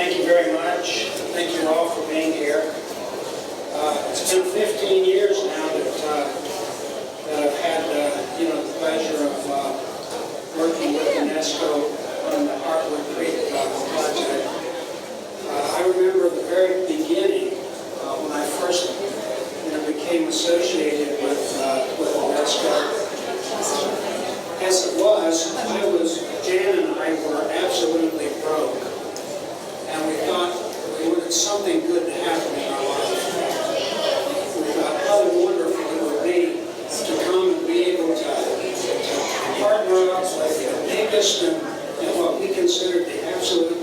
Thank you very much. Thank you all for being here. It's been 15 years now that I've had the pleasure of working with UNESCO on the Heartwood Creek project. I remember the very beginning when I first became associated with UNESCO. As it was, Jan and I were absolutely broke, and we thought we wanted something good to happen in our life. We thought how wonderful it would be to come and be able to partner up with the biggest and what we considered the absolute,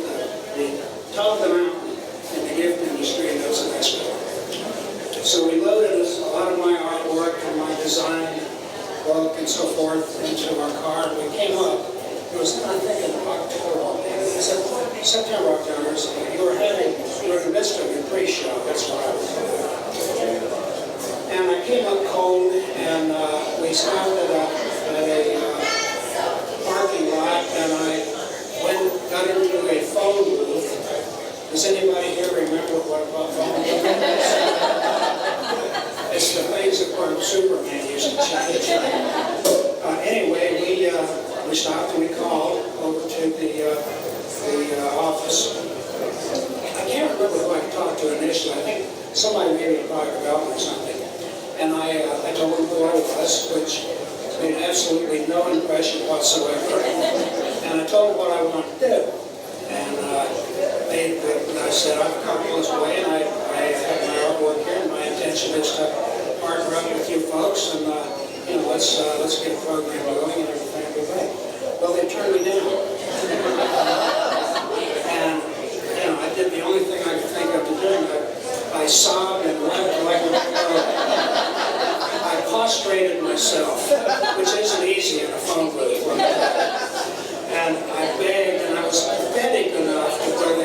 the top of the mountain in the gift industry, and that's UNESCO. So we loaded a lot of my artwork and my design book and so forth into our car. We came up. It was, I think, in October. September, October. So you were in the midst of your pre-show. That's what I was doing. And I came up cold, and we stopped at a parking lot, and I got into a phone booth. Does anybody here remember what a phone booth is? It's the things that Superman used to change. Anyway, we stopped and we called over to the office. I can't remember who I talked to initially. I think somebody maybe talked about me or something. And I told them who I was, which made absolutely no impression whatsoever. And I told them what I wanted to do. And I said, I'm a couple this way, and I have my artwork here, and my intention is to partner up with you folks, and let's get a program going, and everything will be great. Well, they turned me down. And I did the only thing I could think of to do. I sobbed and wept like I prostrated myself, which isn't easy in a phone booth. And I begged, and I was pathetic enough to where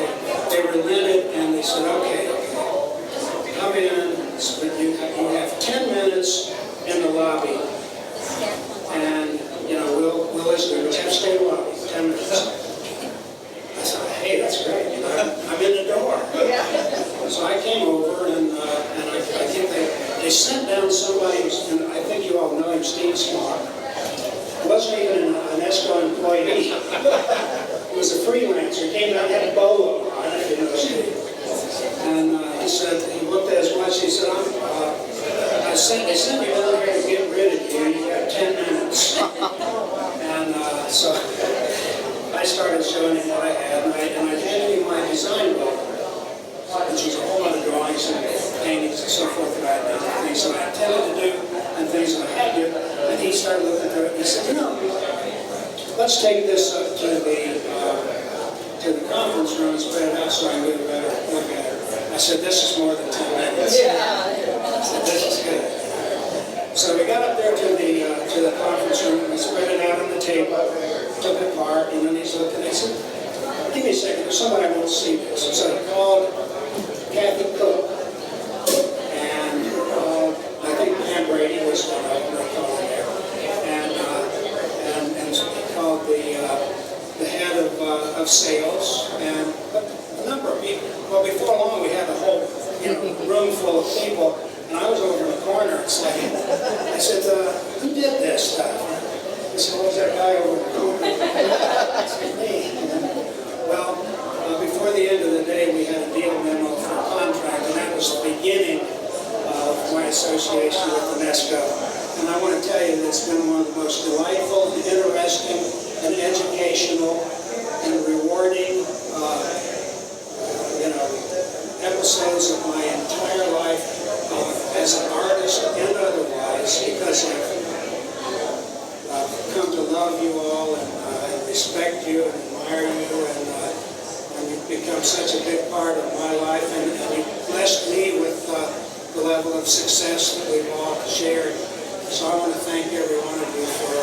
they relented, and they said, okay, come in, but you have 10 minutes in the lobby, and we'll listen to you. Just stay in the lobby, 10 minutes. I said, hey, that's great, I'm in the door. So I came over, and I think they sent down somebody, and I think you all know him, Steve Smock. He wasn't even an ESCO employee. He was a freelancer. He came down and had a bolo on, if you know Steve. And he said, he looked at his watch, he said, they sent me down here to get rid of you. You got 10 minutes. And so I started showing him what I had, and I handed him my design book, which was a whole lot of drawings and paintings and so forth that I had done, things that I intended to do and things that I had to. And he started looking through it, and he said, let's take this up to the conference room and spread it out so I can get a better look at it. I said, this is more than 10 minutes. I said, this is good. So we got up there to the conference room, and we spread it out on the table, took it apart, and then he's looking, and he said, give me a second, there's somebody I want to see this. So he called Kathy Cook, and I think Pam Brady was one of them, they called her there. And he called the head of sales, and a number of people. Well, before long, we had a whole room full of people, and I was over in the corner. It's like, I said, who did this stuff? He said, what was that guy over in the corner? I said, me. Well, before the end of the day, we had a deal memo for a contract, and that was the beginning of my association with UNESCO. And I want to tell you that it's been one of the most delightful, interesting, and educational, and rewarding episodes of my entire life as an artist and otherwise, because I've come to love you all and respect you and admire you, and you've become such a big part of my life, and you've blessed me with the level of success that we've all shared. So I want to thank every one of you for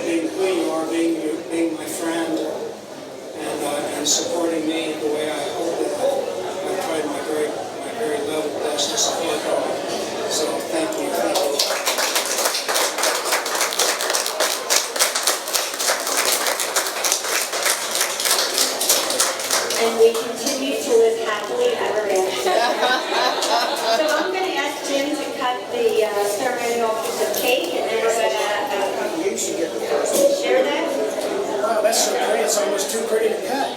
being who you are, being my friend, and supporting me the way I hope that I've tried my very level best to support you. So thank you. And we continue happily ever after. So I'm going to ask Jim to cut the ceremonial piece of cake, and then we're going to You should get the first one. share that. Wow, that's so pretty. It's almost too pretty to cut.